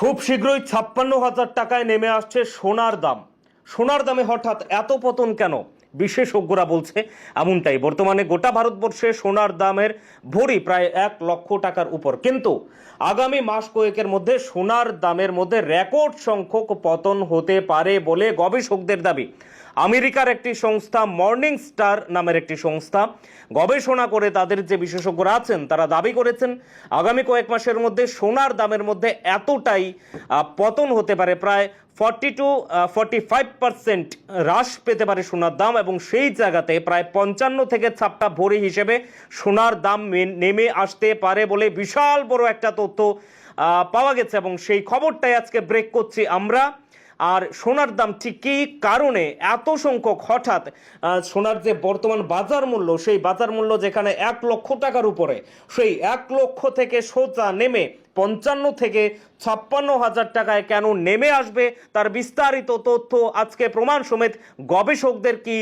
খুব শীঘ্রই ৫৬,০০০ টাকায় নেমে আসছে সোনার দাম। সোনার দামে হঠাৎ এত পতন কেন? বিশেষজ্ঞরা বলছে এমনটাই। বর্তমানে গোটা ভারতবর্ষে সোনার দামের ভরি প্রায় ১,০০,০০০ টাকার উপর, কিন্তু আগামী মাস কয়েকের মধ্যে সোনার দামের মধ্যে রেকর্ড সংখ্যক পতন হতে পারে বলে গবেষকদের দাবি। আমেরিকার একটি সংস্থা মর্নিং স্টার নামের একটি সংস্থা গবেষণা করে তাদের যে বিশেষজ্ঞরা আছেন তারা দাবি করেছেন আগামী কয়েক মাসের মধ্যে সোনার দামের মধ্যে এতটাই পতন হতে পারে, প্রায় 40-45% হ্রাস পেতে পারে সোনার দাম, এবং সেই জায়গাতে প্রায় ৫৫ থেকে ৫৬ ভরি হিসেবে সোনার দাম নেমে আসতে পারে বলে বিশাল বড় একটা তথ্য পাওয়া গেছে, এবং সেই খবরটাই আজকে ব্রেক করছি আমরা। আর সোনার দাম ঠিক কী কারণে এত সংখ্যক হঠাৎ সোনার যে বর্তমান বাজার মূল্য, সেই বাজার মূল্য যেখানে ১,০০,০০০ টাকার উপরে, সেই ১,০০,০০০ থেকে সোজা নেমে ৫৫ থেকে ৫৬,০০০ টাকায় কেন নেমে আসবে, তার বিস্তারিত তথ্য আজকে প্রমাণ সমেত গবেষকদের কি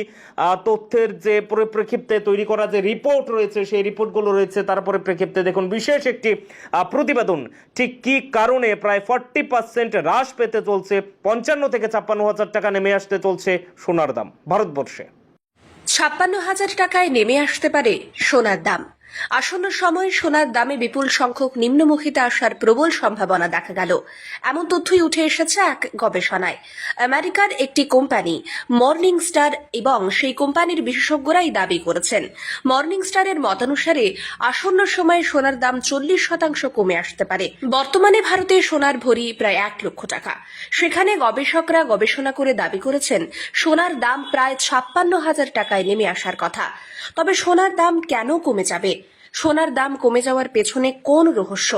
তথ্যের যে পরিপ্রেক্ষিতে তৈরি করা যে রিপোর্ট রয়েছে, সেই রিপোর্টগুলো রয়েছে, তারপরে প্রেক্ষিতে দেখুন বিশেষ একটি প্রতিবেদন ঠিক কী কারণে প্রায় 40% হ্রাস পেতে চলছে, ৫৫ থেকে ৫৬,০০০ টাকা নেমে আসতে চলছে সোনার দাম ভারতবর্ষে। ৫৬,০০০ টাকায় নেমে আসতে পারে সোনার দাম। আসন্ন সময়ে সোনার দামে বিপুল সংখ্যক নিম্নমুখীতে আসার প্রবল সম্ভাবনা দেখা গেল, এমন তথ্যই উঠে এসেছে এক গবেষণায়। আমেরিকার একটি কোম্পানি মর্নিং স্টার এবং সেই কোম্পানির বিশেষজ্ঞরাই দাবি করেছেন, মর্নিং স্টারের মতানুসারে আসন্ন সময়ে সোনার দাম ৪০% কমে আসতে পারে। বর্তমানে ভারতে সোনার ভরি প্রায় ১,০০,০০০ টাকা। সেখানে গবেষকরা গবেষণা করে দাবি করেছেন সোনার দাম প্রায় ৫৬,০০০ টাকায় নেমে আসার কথা। তবে সোনার দাম কেন কমে যাবে? সোনার দাম কমে যাওয়ার পেছনে কোন রহস্য?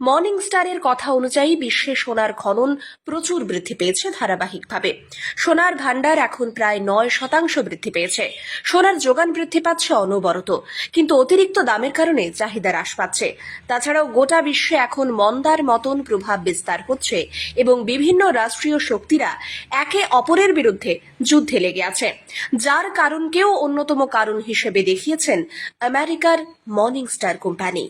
মর্নিং স্টারের কথা অনুযায়ী বিশ্বে সোনার খনন প্রচুর বৃদ্ধি পেয়েছে ধারাবাহিকভাবে। সোনার ভান্ডার এখন প্রায় ৯% বৃদ্ধি পেয়েছে। সোনার যোগান বৃদ্ধি পাচ্ছে অনবরত, কিন্তু অতিরিক্ত দামের কারণে চাহিদা হ্রাস পাচ্ছে। তাছাড়াও গোটা বিশ্বে এখন মন্দার মতন প্রভাব বিস্তার হচ্ছে এবং বিভিন্ন রাষ্ট্রীয় শক্তিরা একে অপরের বিরুদ্ধে যুদ্ধে লেগে আছে, যার কারণকেও অন্যতম কারণ হিসেবে দেখিয়েছেন আমেরিকার মর্নিং স্টার কোম্পানি।